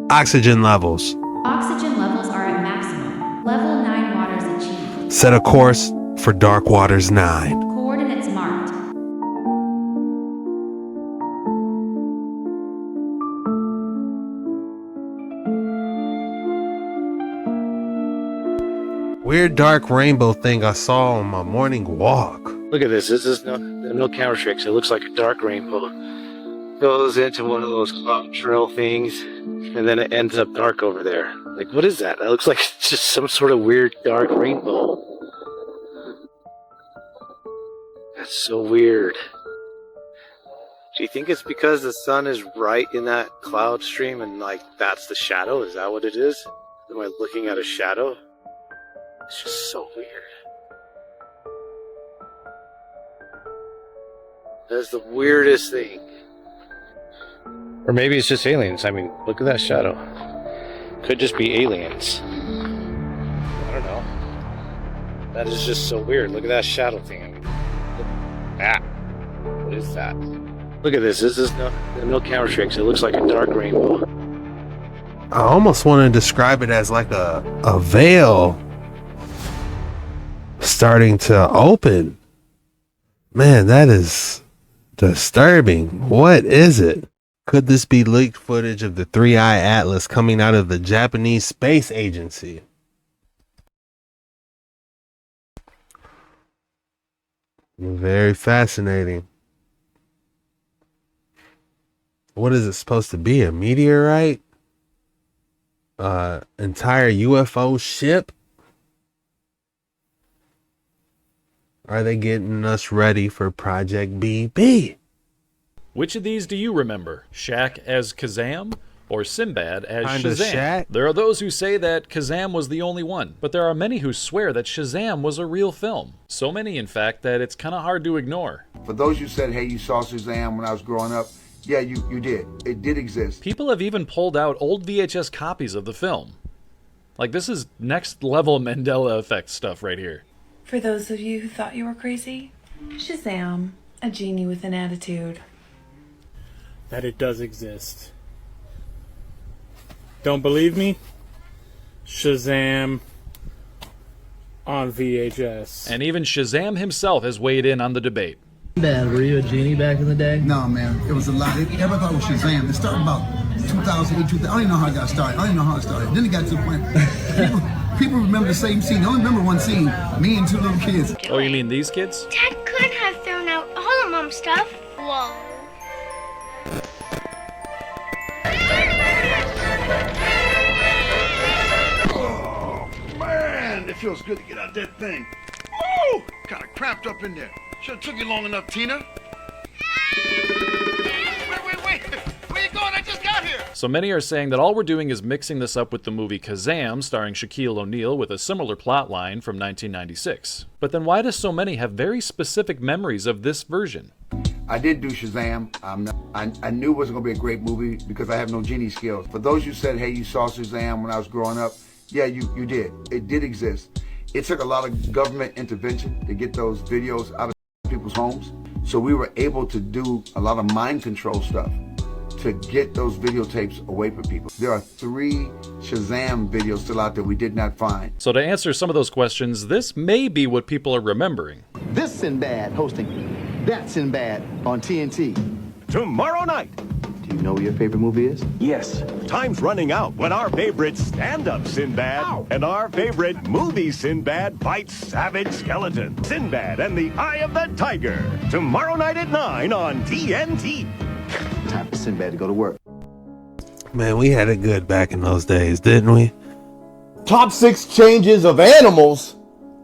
Oxygen levels. Oxygen levels are at maximum. Level 9 waters achieved. Set a course for Dark Waters 9. Coordinates marked. Weird dark rainbow thing I saw on my morning walk. Look at this. This is no camera tricks. It looks like a dark rainbow. Goes into one of those cloud trail things, and then it ends up dark over there. Like, what is that? That looks like it's just some sort of weird dark rainbow. That's so weird. Do you think it's because the sun is right in that cloud stream and, like, that's the shadow? Is that what it is? Am I looking at a shadow? It's just so weird. That's the weirdest thing. Or maybe it's just aliens. I mean, look at that shadow. Could just be aliens. I don't know. That is just so weird. Look at that shadow thing. I mean, what is that? Look at this. This is no camera tricks. It looks like a dark rainbow. I almost want to describe it as like a veil starting to open. Man, that is disturbing. What is it? Could this be leaked footage of the three-eye atlas coming out of the Japanese Space Agency? Very fascinating. What is it supposed to be? A meteorite? Entire UFO ship? Are they getting us ready for Project BB? Which of these do you remember? Shaq as Kazam or Sinbad as Kinda Shazam? Shaq. There are those who say that Kazam was the only one, but there are many who swear that Shazam was a real film. So many, in fact, that it's kind of hard to ignore. For those who said, hey, you saw Shazam when I was growing up, yeah, you did. It did exist. People have even pulled out old VHS copies of the film. Like, this is next level Mandela effect stuff right here. For those of you who thought you were crazy, Shazam, a genie with an attitude. That it does exist. Don't believe me? Shazam on VHS. And even Shazam himself has weighed in on the debate. Bad. Were you a genie back in the day? No, man. It was a lot. Everybody thought it was Shazam. It started about 2008, 2000. I don't even know how it got started. I don't even know how it started. Then it got to the point. People remember the same scene. They only remember one scene. Me and two little kids. Oh, you mean these kids? Dad could have thrown out all of Mom's stuff. Whoa. Oh, man. It feels good to get out that thing. Woo! Kind of cramped up in there. Should have took you long enough, Tina. Wait. Where you going? I just got here. So many are saying that all we're doing is mixing this up with the movie Kazam, starring Shaquille O'Neal, with a similar plot line from 1996. But then why do so many have very specific memories of this version? I did do Shazam. I knew it wasn't going to be a great movie because I have no genie skills. For those who said, hey, you saw Shazam when I was growing up, yeah, you did. It did exist. It took a lot of government intervention to get those videos out of people's homes. So we were able to do a lot of mind control stuff to get those videotapes away from people. There are 3 Shazam videos still out there we did not find. So to answer some of those questions, this may be what people are remembering. This Sinbad hosting that Sinbad on TNT. Tomorrow night. Do you know what your favorite movie is? Yes. Time's running out when our favorite stand-up Sinbad and our favorite movie Sinbad fights savage skeletons. Sinbad and the Eye of the Tiger. Tomorrow night at 9 on TNT. Time for Sinbad to go to work. Man, we had it good back in those days, didn't we? Top 6 changes of animals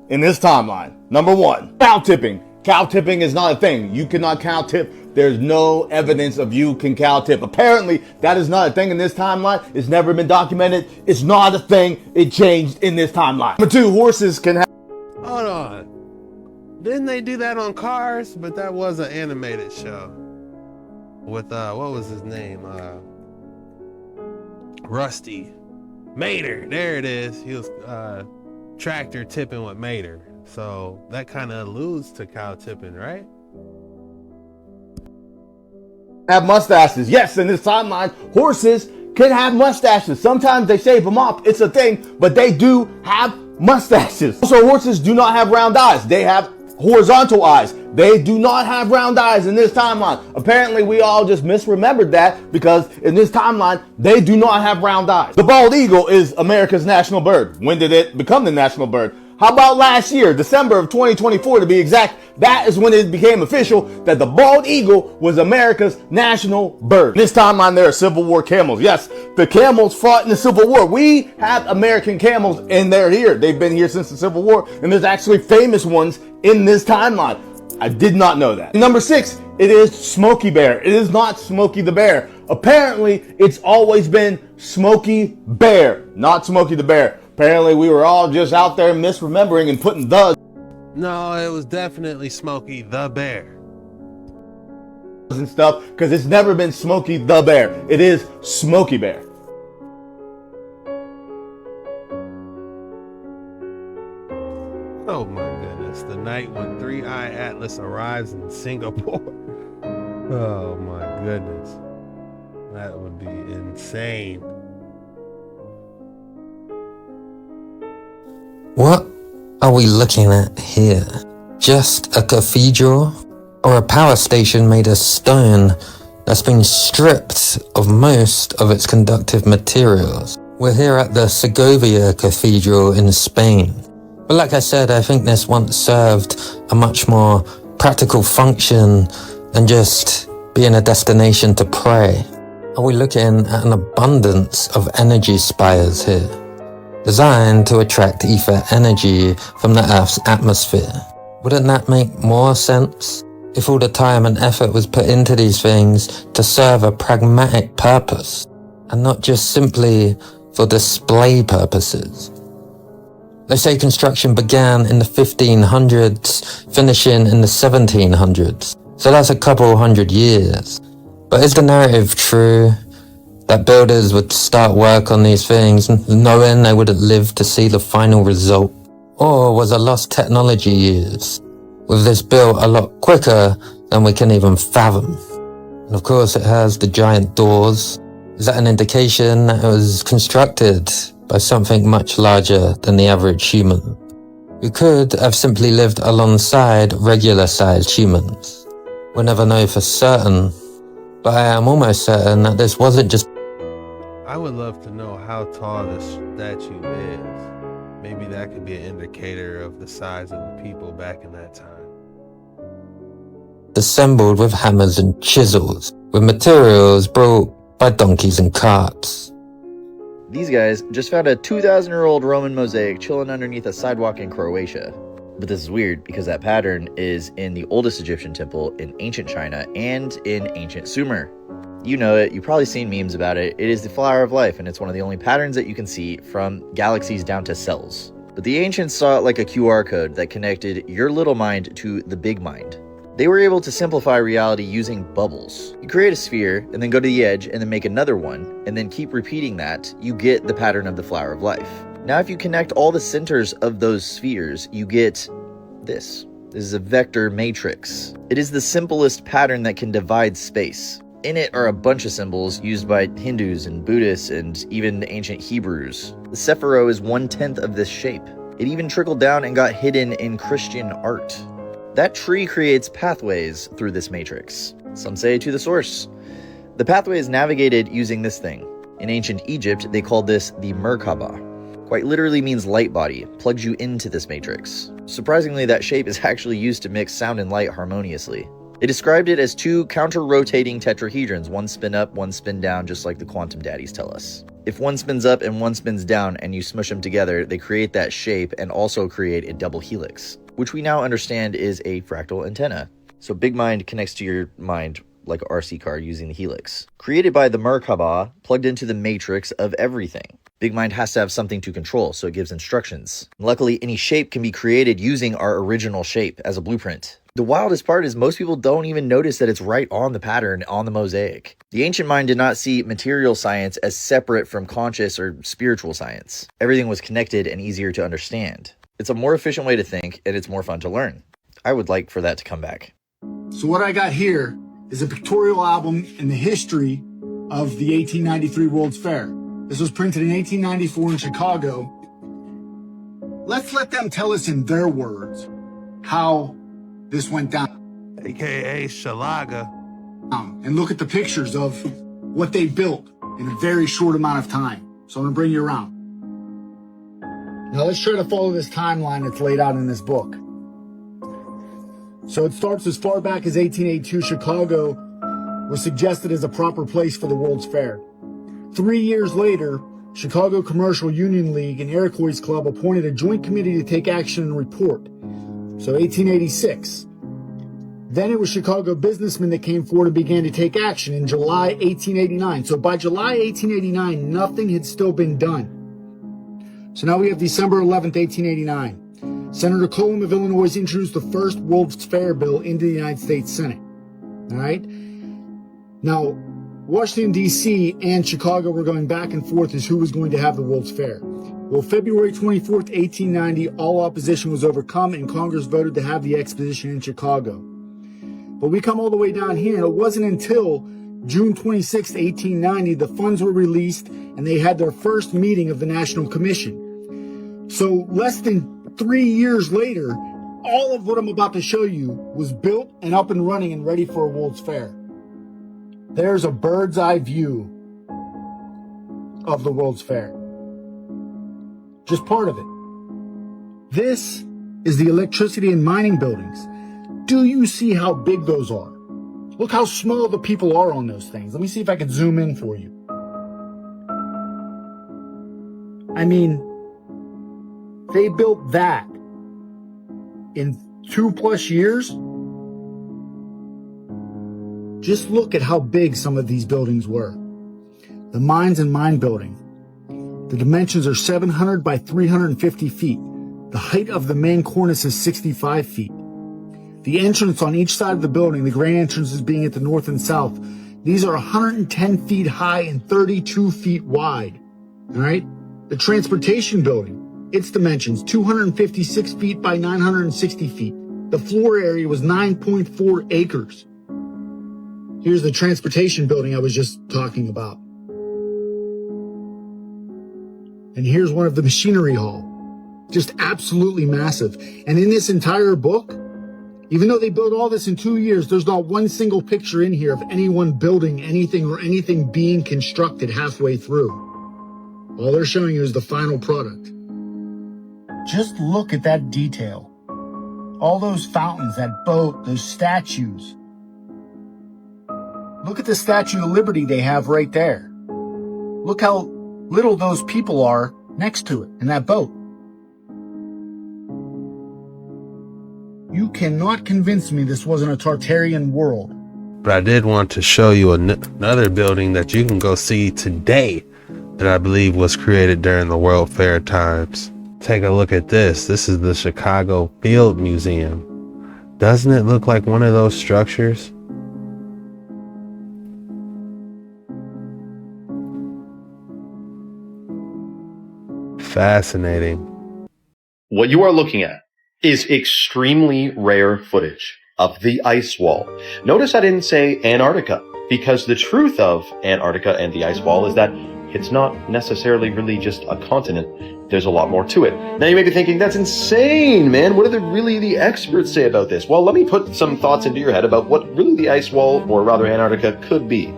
in this timeline. Number 1, cow tipping. Cow tipping is not a thing. You cannot cow tip. There's no evidence of you can cow tip. Apparently, that is not a thing in this timeline. It's never been documented. It's not a thing. It changed in this timeline. Number 2, horses can have... Hold on. Didn't they do that on Cars? But that was an animated show. With, what was his name? Rusty. Mater. There it is. He was, tractor tipping with Mater. So that kind of alludes to cow tipping, right? Have mustaches. Yes, in this timeline, horses can have mustaches. Sometimes they shave them off. It's a thing, but they do have mustaches. Also, horses do not have round eyes. They have horizontal eyes. They do not have round eyes in this timeline. Apparently, we all just misremembered that because in this timeline, they do not have round eyes. The bald eagle is America's national bird. When did it become the national bird? How about last year, December of 2024 to be exact? That is when it became official that the bald eagle was America's national bird. In this timeline, there are Civil War camels. Yes, the camels fought in the Civil War. We have American camels and they're here. They've been here since the Civil War, and there's actually famous ones in this timeline. I did not know that. Number 6, it is Smokey Bear. It is not Smokey the Bear. Apparently, it's always been Smokey Bear, not Smokey the Bear. Apparently, we were all just out there misremembering and putting the. No, it was definitely Smokey the Bear. And stuff, because it's never been Smokey the Bear. It is Smokey Bear. Oh my goodness, the night when 3-Eye Atlas arrives in Singapore. Oh my goodness. That would be insane. What are we looking at here? Just a cathedral? Or a power station made of stone that's been stripped of most of its conductive materials? We're here at the Segovia Cathedral in Spain. But like I said, I think this once served a much more practical function than just being a destination to pray. Are we looking at an abundance of energy spires here, designed to attract ether energy from the Earth's atmosphere? Wouldn't that make more sense if all the time and effort was put into these things to serve a pragmatic purpose, and not just simply for display purposes? They say construction began in the 1500s, finishing in the 1700s. So that's a couple hundred years. But is the narrative true that builders would start work on these things knowing they wouldn't live to see the final result? Or was a lost technology used, with this built a lot quicker than we can even fathom? And of course it has the giant doors. Is that an indication that it was constructed by something much larger than the average human, who could have simply lived alongside regular-sized humans? We'll never know for certain, but I am almost certain that this wasn't just... I would love to know how tall this statue is. Maybe that could be an indicator of the size of the people back in that time. assembled with hammers and chisels, with materials brought by donkeys and carts. These guys just found a 2,000-year-old Roman mosaic chilling underneath a sidewalk in Croatia. But this is weird because that pattern is in the oldest Egyptian temple in ancient China and in ancient Sumer. You know it, you've probably seen memes about it. It is the flower of life, and it's one of the only patterns that you can see from galaxies down to cells. But the ancients saw it like a QR code that connected your little mind to the big mind. They were able to simplify reality using bubbles. You create a sphere, and then go to the edge, and then make another one, and then keep repeating that, you get the pattern of the flower of life. Now if you connect all the centers of those spheres, you get this. This is a vector matrix. It is the simplest pattern that can divide space. In it are a bunch of symbols used by Hindus and Buddhists and even ancient Hebrews. The Sephiro is 1/10 of this shape. It even trickled down and got hidden in Christian art. That tree creates pathways through this matrix. Some say to the source. The pathway is navigated using this thing. In ancient Egypt, they called this the Merkaba. Quite literally means light body, plugs you into this matrix. Surprisingly, that shape is actually used to mix sound and light harmoniously. They described it as two counter-rotating tetrahedrons, one spin up, one spin down, just like the quantum daddies tell us. If one spins up and one spins down and you smush them together, they create that shape and also create a double helix, which we now understand is a fractal antenna. So Big Mind connects to your mind like an RC car using the helix. Created by the Merkaba, plugged into the matrix of everything. Big Mind has to have something to control, so it gives instructions. Luckily, any shape can be created using our original shape as a blueprint. The wildest part is most people don't even notice that it's right on the pattern on the mosaic. The ancient mind did not see material science as separate from conscious or spiritual science. Everything was connected and easier to understand. It's a more efficient way to think, and it's more fun to learn. I would like for that to come back. So what I got here is a pictorial album in the history of the 1893 World's Fair. This was printed in 1894 in Chicago. Let's let them tell us in their words how this went down. AKA Shalaga. And look at the pictures of what they built in a very short amount of time. So I'm gonna bring you around. Now let's try to follow this timeline that's laid out in this book. So it starts as far back as 1882. Chicago was suggested as a proper place for the World's Fair. 3 years later, Chicago Commercial Union League and Iroquois Club appointed a joint committee to take action and report. So 1886. Then it was Chicago businessmen that came forward and began to take action in July 1889. So by July 1889, nothing had still been done. So now we have December 11th, 1889. Senator Cullum of Illinois introduced the first World's Fair bill into the United States Senate. All right? Now, Washington, D.C. and Chicago were going back and forth as who was going to have the World's Fair. Well, February 24th, 1890, all opposition was overcome and Congress voted to have the exposition in Chicago. But we come all the way down here, and it wasn't until June 26, 1890, the funds were released and they had their first meeting of the National Commission. So less than 3 years later, all of what I'm about to show you was built and up and running and ready for a World's Fair. There's a bird's eye view of the World's Fair. Just part of it. This is the electricity and mining buildings. Do you see how big those are? Look how small the people are on those things. Let me see if I can zoom in for you. I mean, they built that in 2+ years. Just look at how big some of these buildings were. The mines and mine building. The dimensions are 700 by 350 feet. The height of the main cornice is 65 feet. The entrance on each side of the building, the grand entrances being at the north and south, these are 110 feet high and 32 feet wide. All right? The transportation building, its dimensions, 256 feet by 960 feet. The floor area was 9.4 acres. Here's the transportation building I was just talking about. And here's one of the machinery hall. Just absolutely massive. And in this entire book, even though they built all this in 2 years, there's not one single picture in here of anyone building anything or anything being constructed halfway through. All they're showing you is the final product. Just look at that detail. All those fountains, that boat, those statues. Look at the Statue of Liberty they have right there. Look how little those people are next to it in that boat. You cannot convince me this wasn't a Tartarian world. But I did want to show you another building that you can go see today that I believe was created during the World Fair times. Take a look at this. This is the Chicago Field Museum. Doesn't it look like one of those structures? Fascinating. What you are looking at is extremely rare footage of the ice wall. Notice I didn't say Antarctica, because the truth of Antarctica and the ice wall is that it's not necessarily really just a continent. There's a lot more to it. Now you may be thinking, that's insane, man. What do the experts say about this? Well, let me put some thoughts into your head about what really the ice wall, or rather Antarctica, could be.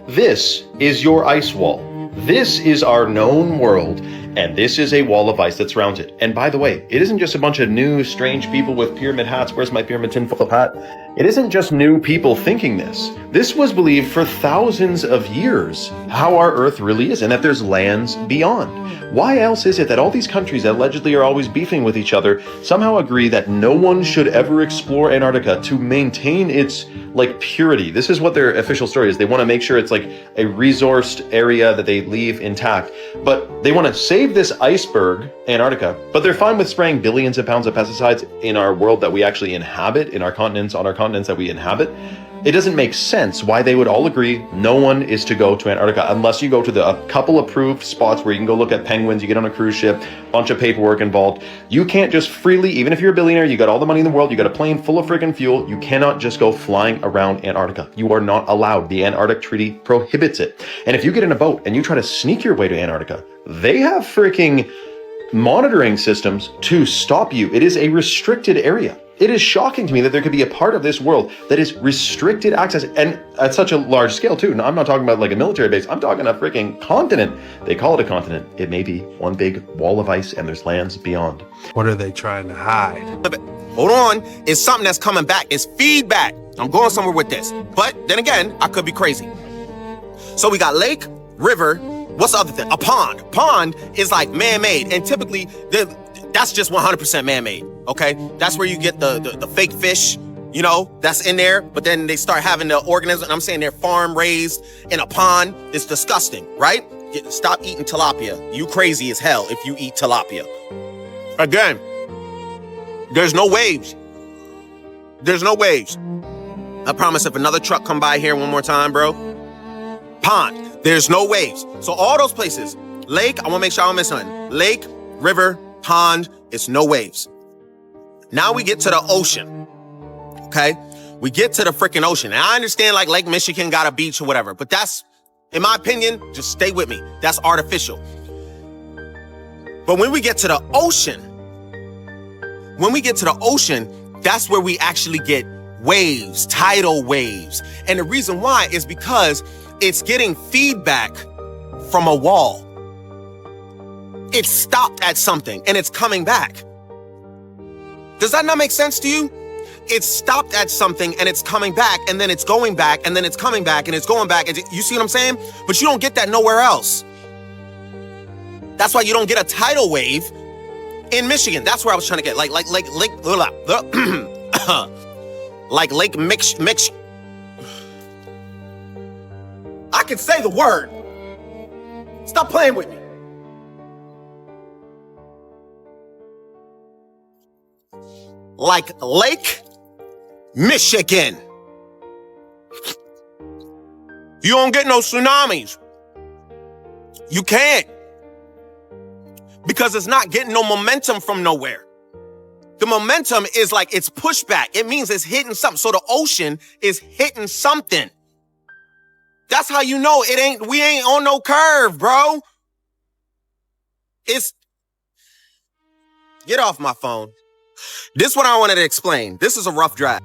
This is your ice wall. This is our known world, and this is a wall of ice that surrounds it. And by the way, it isn't just a bunch of new, strange people with pyramid hats. Where's my pyramid tinfoil hat? It isn't just new people thinking this. This was believed for thousands of years, how our Earth really is, and that there's lands beyond. Why else is it that all these countries that allegedly are always beefing with each other somehow agree that no one should ever explore Antarctica to maintain its, purity? This is what their official story is. They want to make sure it's like a resourced area that they leave intact. But they want to save this iceberg, Antarctica, but they're fine with spraying billions of pounds of pesticides in our world that we actually inhabit, in our continents, on our continents that we inhabit. It doesn't make sense why they would all agree no one is to go to Antarctica unless you go to a couple approved spots where you can go look at penguins, you get on a cruise ship, bunch of paperwork involved. You can't just freely, even if you're a billionaire, you got all the money in the world, you got a plane full of freaking fuel, you cannot just go flying around Antarctica. You are not allowed. The Antarctic Treaty prohibits it. And if you get in a boat and you try to sneak your way to Antarctica, they have freaking monitoring systems to stop you. It is a restricted area. It is shocking to me that there could be a part of this world that is restricted access, and at such a large scale too. Now, I'm not talking about like a military base. I'm talking a freaking continent. They call it a continent. It may be one big wall of ice and there's lands beyond. What are they trying to hide? Hold on. It's something that's coming back. It's feedback. I'm going somewhere with this. But then again, I could be crazy. So we got lake, river. What's the other thing? A pond. Pond is like man-made, and typically that's just 100% man-made. Okay, that's where you get the fake fish, you know, that's in there. But then they start having the organisms. I'm saying they're farm raised in a pond. It's disgusting, right? Stop eating tilapia. You crazy as hell if you eat tilapia. Again, there's no waves. There's no waves. I promise if another truck come by here one more time, bro. Pond. There's no waves. So all those places, lake, I want to make sure I don't miss nothing. Lake, river, pond, it's no waves. Now we get to the ocean, okay? We get to the freaking ocean. And I understand like Lake Michigan got a beach or whatever, but that's, in my opinion, just stay with me. That's artificial. But when we get to the ocean, that's where we actually get waves, tidal waves. And the reason why is because it's getting feedback from a wall. It stopped at something and it's coming back. Does that not make sense to you? It stopped at something and it's coming back, and then it's going back, and then it's coming back, and it's going back. You see what I'm saying? But you don't get that nowhere else. That's why you don't get a tidal wave in Michigan. That's where I was trying to get. Like Lake Mix. I can say the word. Stop playing with me. Like Lake Michigan. You don't get no tsunamis. You can't. Because it's not getting no momentum from nowhere. The momentum is like it's pushback. It means it's hitting something. So the ocean is hitting something. That's how you know we ain't on no curve, bro. Get off my phone. This is what I wanted to explain. This is a rough draft.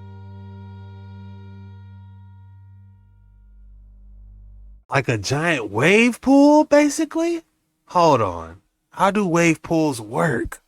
Like a giant wave pool, basically? Hold on. How do wave pools work?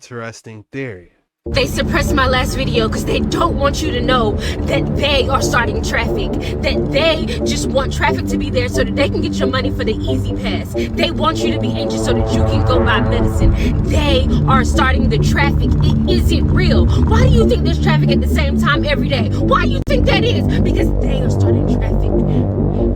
Interesting theory. They suppressed my last video because they don't want you to know that they are starting traffic, that they just want traffic to be there so that they can get your money for the easy pass. They want you to be anxious so that you can go buy medicine. They are starting the traffic. It isn't real. Why do you think there's traffic at the same time every day? Why do you think that is? Because they are starting traffic.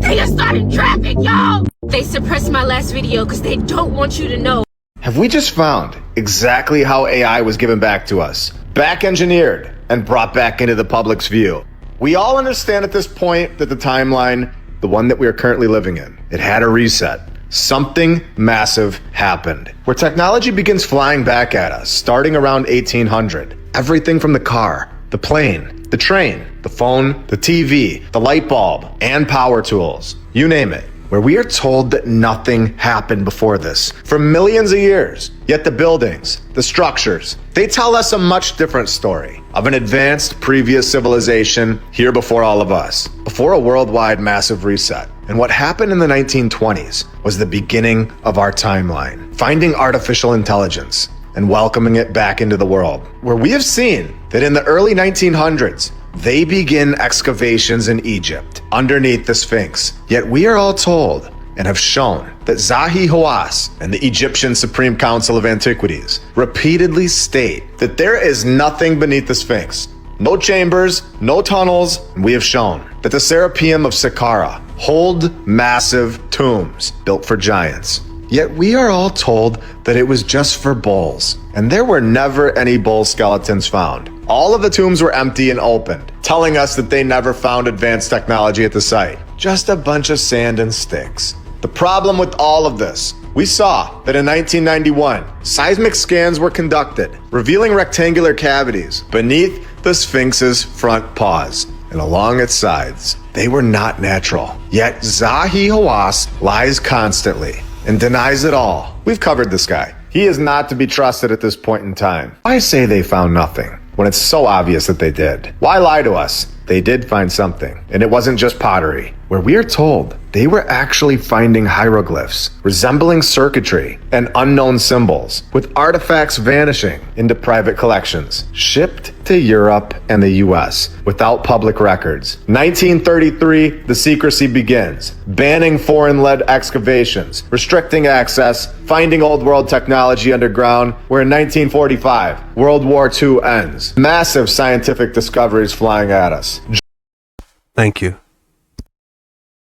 They are starting traffic, y'all! They suppressed my last video because they don't want you to know. Have we just found exactly how AI was given back to us, back engineered, and brought back into the public's view? We all understand at this point that the timeline, the one that we are currently living in, it had a reset. Something massive happened, where technology begins flying back at us, starting around 1800. Everything from the car, the plane, the train, the phone, the TV, the light bulb, and power tools, you name it. Where we are told that nothing happened before this for millions of years. Yet the buildings, the structures, they tell us a much different story of an advanced previous civilization here before all of us, before a worldwide massive reset. And what happened in the 1920s was the beginning of our timeline, finding artificial intelligence and welcoming it back into the world, where we have seen that in the early 1900s, they begin excavations in Egypt underneath the Sphinx. Yet we are all told and have shown that Zahi Hawass and the Egyptian Supreme Council of Antiquities repeatedly state that there is nothing beneath the Sphinx. No chambers, no tunnels, and we have shown that the Serapeum of Saqqara hold massive tombs built for giants. Yet we are all told that it was just for bulls, and there were never any bull skeletons found. All of the tombs were empty and opened, telling us that they never found advanced technology at the site. Just a bunch of sand and sticks. The problem with all of this, we saw that in 1991, seismic scans were conducted, revealing rectangular cavities beneath the Sphinx's front paws and along its sides. They were not natural. Yet Zahi Hawass lies constantly and denies it all. We've covered this guy. He is not to be trusted at this point in time. Why say they found nothing when it's so obvious that they did? Why lie to us? They did find something, and it wasn't just pottery, where we are told they were actually finding hieroglyphs resembling circuitry and unknown symbols, with artifacts vanishing into private collections, shipped to Europe and the US without public records. 1933, the secrecy begins, banning foreign-led excavations, restricting access, finding old world technology underground, where in 1945, World War II ends. Massive scientific discoveries flying at us. Thank you.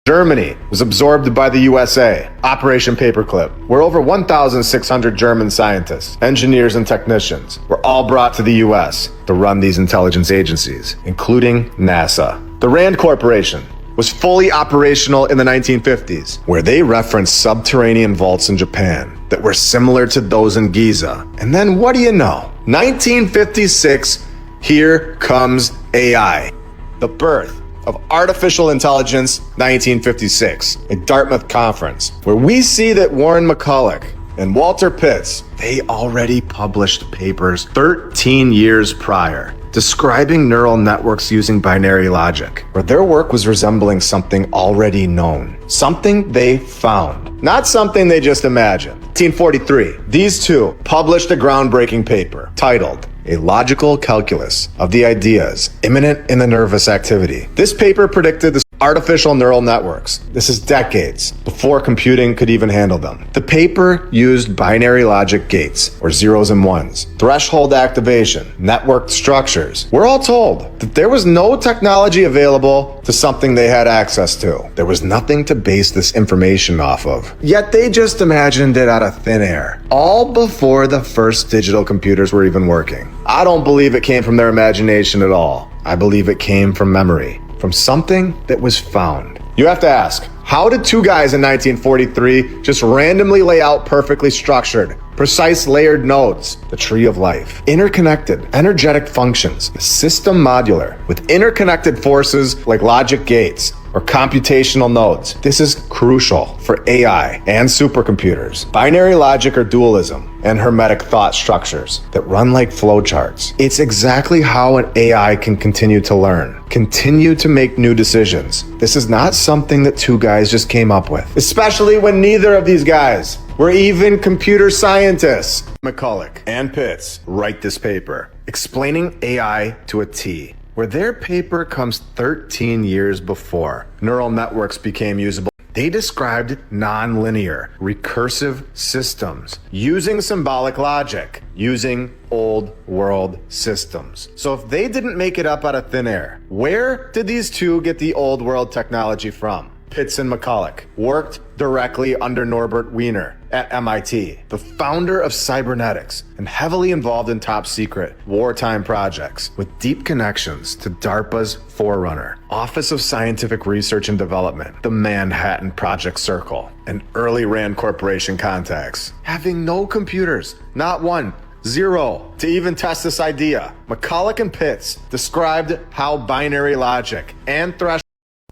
Germany was absorbed by the USA, Operation Paperclip, where over 1,600 German scientists, engineers, and technicians were all brought to the US to run these intelligence agencies, including NASA. The Rand Corporation was fully operational in the 1950s, where they referenced subterranean vaults in Japan that were similar to those in Giza. And then what do you know? 1956, here comes AI. The birth of artificial intelligence, 1956, a Dartmouth conference, where we see that Warren McCulloch and Walter Pitts, they already published papers 13 years prior describing neural networks using binary logic, where their work was resembling something already known, something they found, not something they just imagined. 1943, these two published a groundbreaking paper titled A Logical Calculus of the Ideas Immanent in the Nervous Activity. This paper predicted the artificial neural networks. This is decades before computing could even handle them. The paper used binary logic gates, or zeros and ones, threshold activation, networked structures. We're all told that there was no technology available to something they had access to. There was nothing to base this information off of. Yet they just imagined it out of thin air, all before the first digital computers were even working. I don't believe it came from their imagination at all. I believe it came from memory, from something that was found. You have to ask, how did two guys in 1943 just randomly lay out perfectly structured, precise layered nodes, the tree of life, interconnected, energetic functions, system modular, with interconnected forces like logic gates or computational nodes? This is crucial for AI and supercomputers, binary logic or dualism, and hermetic thought structures that run like flowcharts. It's exactly how an AI can continue to learn, continue to make new decisions. This is not something that two guys just came up with, especially when neither of these guys were even computer scientists. McCulloch and Pitts write this paper explaining AI to a T, where their paper comes 13 years before neural networks became usable. They described nonlinear, recursive systems using symbolic logic, using old world systems. So if they didn't make it up out of thin air, where did these two get the old world technology from? Pitts and McCulloch worked directly under Norbert Wiener at MIT, the founder of cybernetics and heavily involved in top secret wartime projects with deep connections to DARPA's forerunner, Office of Scientific Research and Development, the Manhattan Project Circle, and early Rand Corporation contacts. Having no computers, not one, zero, to even test this idea, McCulloch and Pitts described how binary logic and threshold.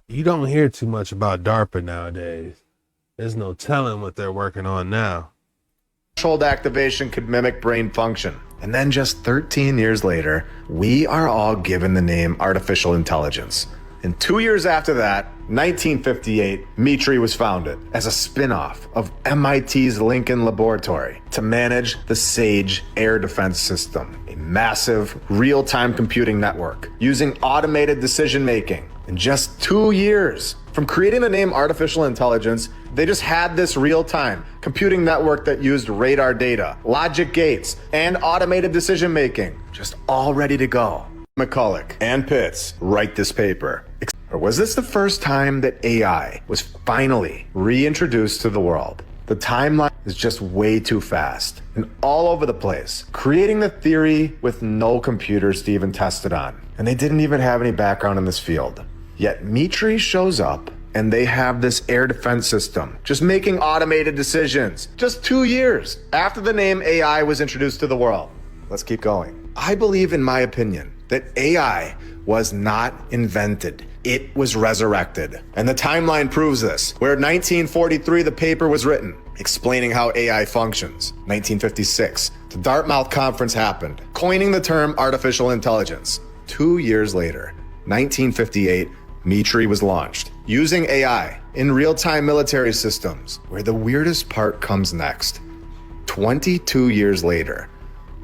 You don't hear too much about DARPA nowadays. There's no telling what they're working on now. Threshold activation could mimic brain function. And then just 13 years later, we are all given the name artificial intelligence. And 2 years after that, 1958, MITRE was founded as a spin-off of MIT's Lincoln Laboratory to manage the SAGE air defense system, a massive real-time computing network using automated decision-making. In just 2 years from creating the name artificial intelligence, they just had this real-time computing network that used radar data, logic gates, and automated decision-making, just all ready to go. McCulloch and Pitts write this paper? Or was this the first time that AI was finally reintroduced to the world? The timeline is just way too fast and all over the place, creating the theory with no computers to even test it on. And they didn't even have any background in this field. Yet Mitri shows up and they have this air defense system just making automated decisions just 2 years after the name AI was introduced to the world. Let's keep going. I believe, in my opinion, that AI was not invented. It was resurrected. And the timeline proves this. Where in 1943 the paper was written explaining how AI functions. 1956, the Dartmouth Conference happened, coining the term artificial intelligence. 2 years later, 1958, Mitri was launched, using AI in real-time military systems, where the weirdest part comes next. 22 years later,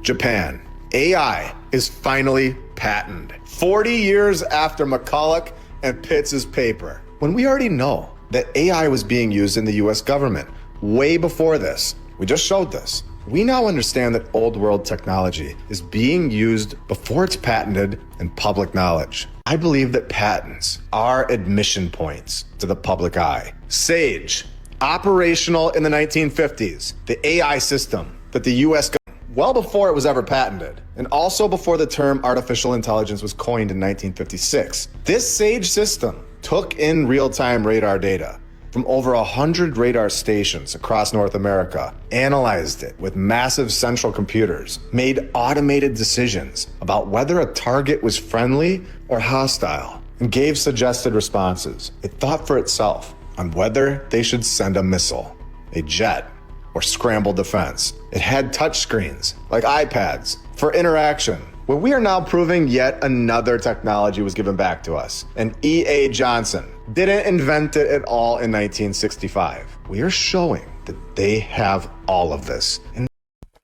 Japan, AI is finally patented. 40 years after McCulloch and Pitts' paper, when we already know that AI was being used in the US government way before this. We just showed this. We now understand that old world technology is being used before it's patented and public knowledge. I believe that patents are admission points to the public eye. SAGE, operational in the 1950s, the AI system that the US government, well before it was ever patented, and also before the term artificial intelligence was coined in 1956. This SAGE system took in real-time radar data from over 100 radar stations across North America, analyzed it with massive central computers, made automated decisions about whether a target was friendly or hostile, and gave suggested responses. It thought for itself on whether they should send a missile, a jet, or scramble defense. It had touchscreens, like iPads, for interaction. Well, we are now proving yet another technology was given back to us. And E.A. Johnson didn't invent it at all in 1965. We are showing that they have all of this. And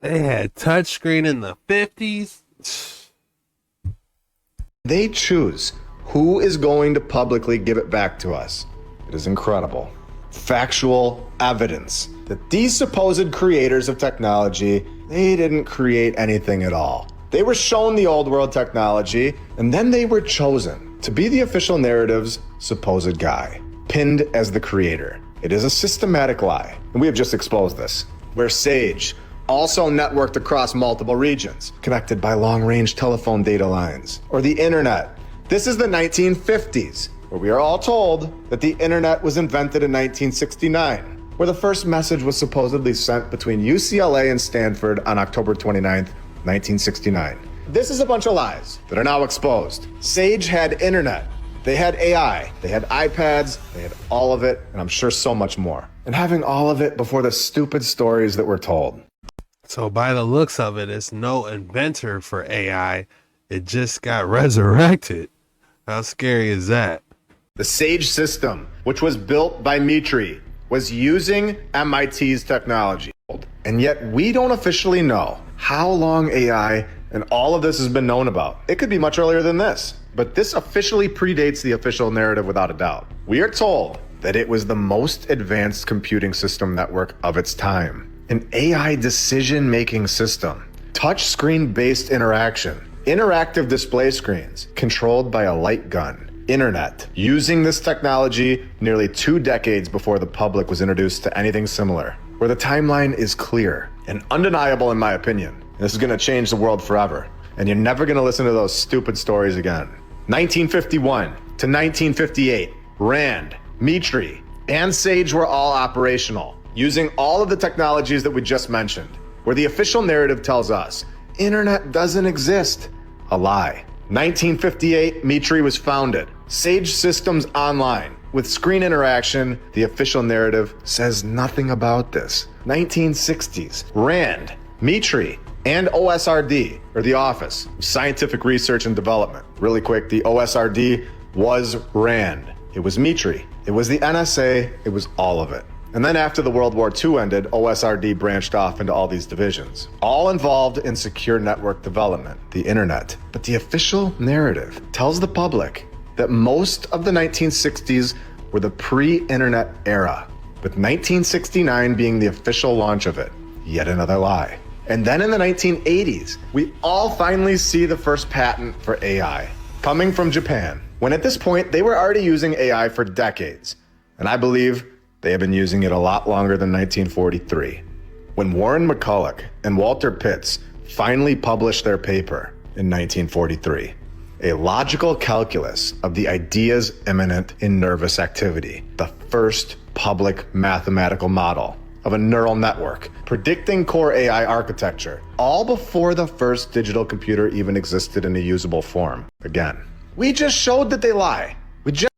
they had touchscreen in the 50s. They choose who is going to publicly give it back to us. It is incredible. Factual evidence that these supposed creators of technology, they didn't create anything at all. They were shown the old world technology, and then they were chosen to be the official narrative's supposed guy, pinned as the creator. It is a systematic lie, and we have just exposed this. Where SAGE, also networked across multiple regions, connected by long-range telephone data lines, or the internet. This is the 1950s, where we are all told that the internet was invented in 1969, where the first message was supposedly sent between UCLA and Stanford on October 29th, 1969. This is a bunch of lies that are now exposed. SAGE had internet, they had AI, they had iPads, they had all of it, and I'm sure so much more. And having all of it before the stupid stories that were told. So by the looks of it, it's no inventor for AI. It just got resurrected. How scary is that? The SAGE system, which was built by Mitri, was using MIT's technology. And yet we don't officially know how long AI and all of this has been known about. It could be much earlier than this, but this officially predates the official narrative without a doubt. We are told that it was the most advanced computing system network of its time, an AI decision-making system, touchscreen-based interaction, interactive display screens controlled by a light gun, internet. Using this technology nearly 2 decades before the public was introduced to anything similar, where the timeline is clear and undeniable in my opinion. This is gonna change the world forever, and you're never gonna listen to those stupid stories again. 1951 to 1958, RAND, Mitri, and SAGE were all operational, using all of the technologies that we just mentioned, where the official narrative tells us internet doesn't exist. A lie. 1958, Mitri was founded. SAGE Systems Online. With screen interaction, the official narrative says nothing about this. 1960s, RAND, Mitri, and OSRD, or the Office of Scientific Research and Development. Really quick, the OSRD was RAND. It was Mitri. It was the NSA. It was all of it. And then after the World War II ended, OSRD branched off into all these divisions, all involved in secure network development, the internet. But the official narrative tells the public that most of the 1960s were the pre-internet era, with 1969 being the official launch of it. Yet another lie. And then in the 1980s, we all finally see the first patent for AI, coming from Japan, when at this point they were already using AI for decades. And I believe they have been using it a lot longer than 1943. When Warren McCulloch and Walter Pitts finally published their paper in 1943, a logical calculus of the ideas immanent in nervous activity, the first public mathematical model of a neural network, predicting core AI architecture, all before the first digital computer even existed in a usable form. Again, we just showed that they lie. We just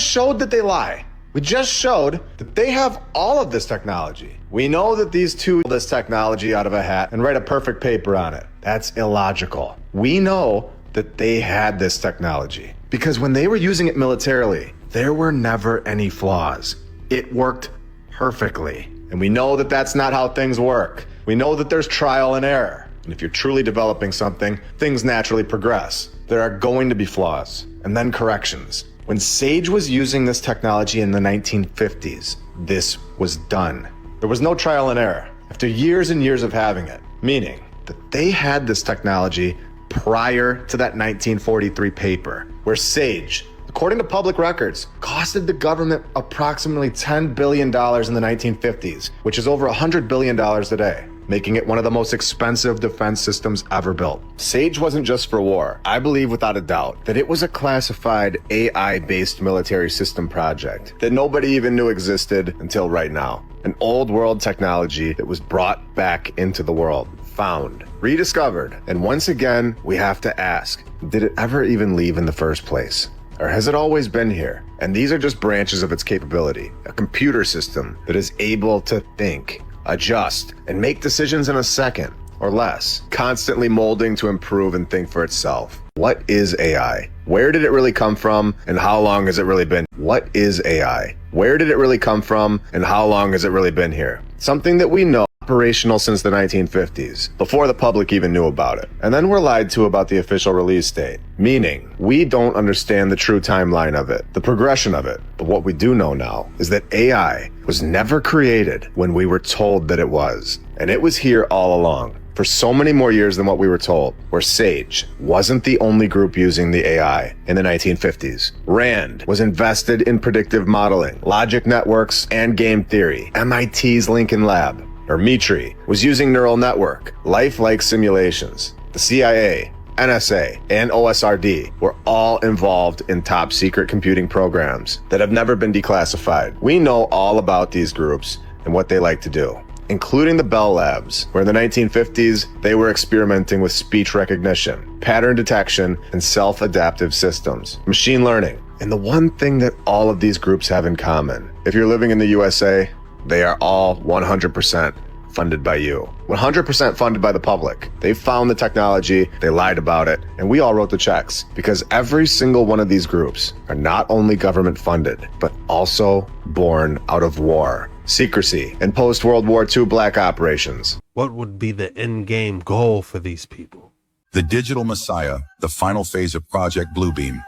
showed that they lie. We just showed that they have all of this technology. We know that these two pull this technology out of a hat and write a perfect paper on it. That's illogical. We know that they had this technology because when they were using it militarily, there were never any flaws. It worked perfectly. And we know that that's not how things work. We know that there's trial and error. And if you're truly developing something, things naturally progress. There are going to be flaws and then corrections. When Sage was using this technology in the 1950s, this was done. There was no trial and error after years and years of having it, meaning that they had this technology prior to that 1943 paper, where Sage, according to public records, costed the government approximately $10 billion in the 1950s, which is over $100 billion today, making it one of the most expensive defense systems ever built. Sage wasn't just for war. I believe without a doubt that it was a classified AI-based military system project that nobody even knew existed until right now. An old world technology that was brought back into the world, found, rediscovered, and once again, we have to ask, did it ever even leave in the first place? Or has it always been here? And these are just branches of its capability, a computer system that is able to think, adjust, and make decisions in a second or less, constantly molding to improve and think for itself. What is AI? Where did it really come from, and how long has it really been? What is AI? Where did it really come from, and how long has it really been here? Something that we know operational since the 1950s, before the public even knew about it. And then we're lied to about the official release date, meaning we don't understand the true timeline of it, the progression of it. But what we do know now is that AI was never created when we were told that it was. And it was here all along, for so many more years than what we were told, where Sage wasn't the only group using the AI in the 1950s. RAND was invested in predictive modeling, logic networks, and game theory. MIT's Lincoln Lab, or Mitri, was using neural network, lifelike simulations. The CIA, NSA, and OSRD were all involved in top secret computing programs that have never been declassified. We know all about these groups and what they like to do, including the Bell Labs, where in the 1950s, they were experimenting with speech recognition, pattern detection, and self-adaptive systems, machine learning. And the one thing that all of these groups have in common, if you're living in the USA, they are all 100% funded by you. 100% funded by the public. They found the technology, they lied about it, and we all wrote the checks. Because every single one of these groups are not only government funded, but also born out of war, secrecy, and post-World War II black operations. What would be the end game goal for these people? The digital messiah, the final phase of Project Bluebeam.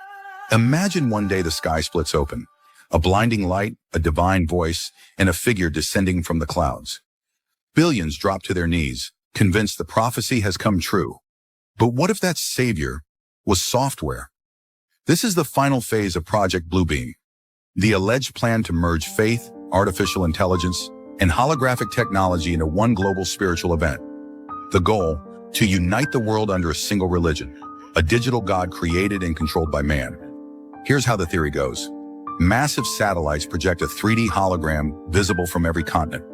Imagine one day the sky splits open. A blinding light, a divine voice, and a figure descending from the clouds. Billions drop to their knees, convinced the prophecy has come true. But what if that savior was software? This is the final phase of Project Bluebeam, the alleged plan to merge faith, artificial intelligence, and holographic technology into one global spiritual event. The goal, to unite the world under a single religion, a digital God created and controlled by man. Here's how the theory goes. Massive satellites project a 3D hologram visible from every continent.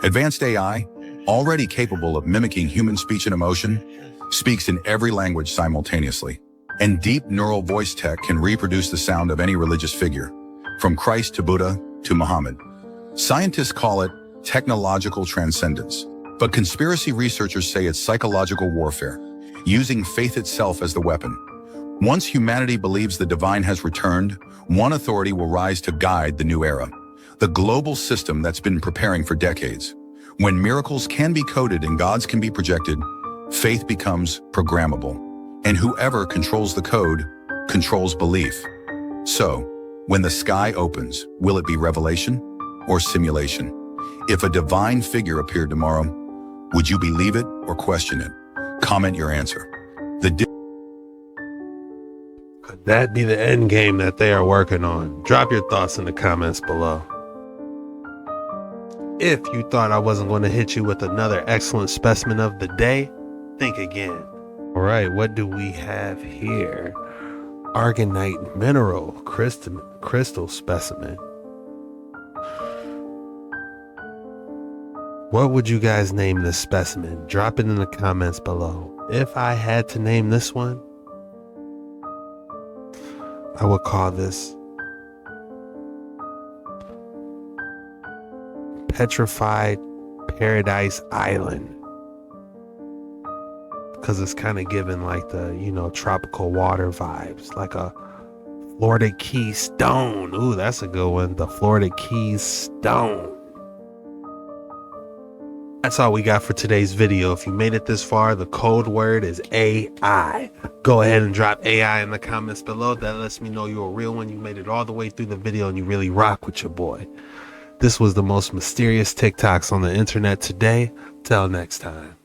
Advanced AI, already capable of mimicking human speech and emotion, speaks in every language simultaneously. And deep neural voice tech can reproduce the sound of any religious figure, from Christ to Buddha to Muhammad. Scientists call it technological transcendence, but conspiracy researchers say it's psychological warfare, using faith itself as the weapon. Once humanity believes the divine has returned, one authority will rise to guide the new era, the global system that's been preparing for decades. When miracles can be coded and gods can be projected, faith becomes programmable, and whoever controls the code controls belief. So, when the sky opens, will it be revelation or simulation? If a divine figure appeared tomorrow, Would you believe it or question it? Comment your answer. Could that be the end game that they are working on? Drop your thoughts in the comments below. If you thought I wasn't going to hit you with another excellent specimen of the day, think again. All right, what do we have here? Argonite mineral crystal specimen. What would you guys name this specimen? Drop it in the comments below. If I had to name this one, I would call this Petrified Paradise Island, because it's kind of giving like the, you know, tropical water vibes, like a Florida Keys stone. Ooh, that's a good one. The Florida Keys stone. That's all we got for today's video. If you made it this far, the code word is AI. Go ahead and drop AI in the comments below. That lets me know you're a real one. You made it all the way through the video and you really rock with your boy. This was the most mysterious TikToks on the internet today. Till next time.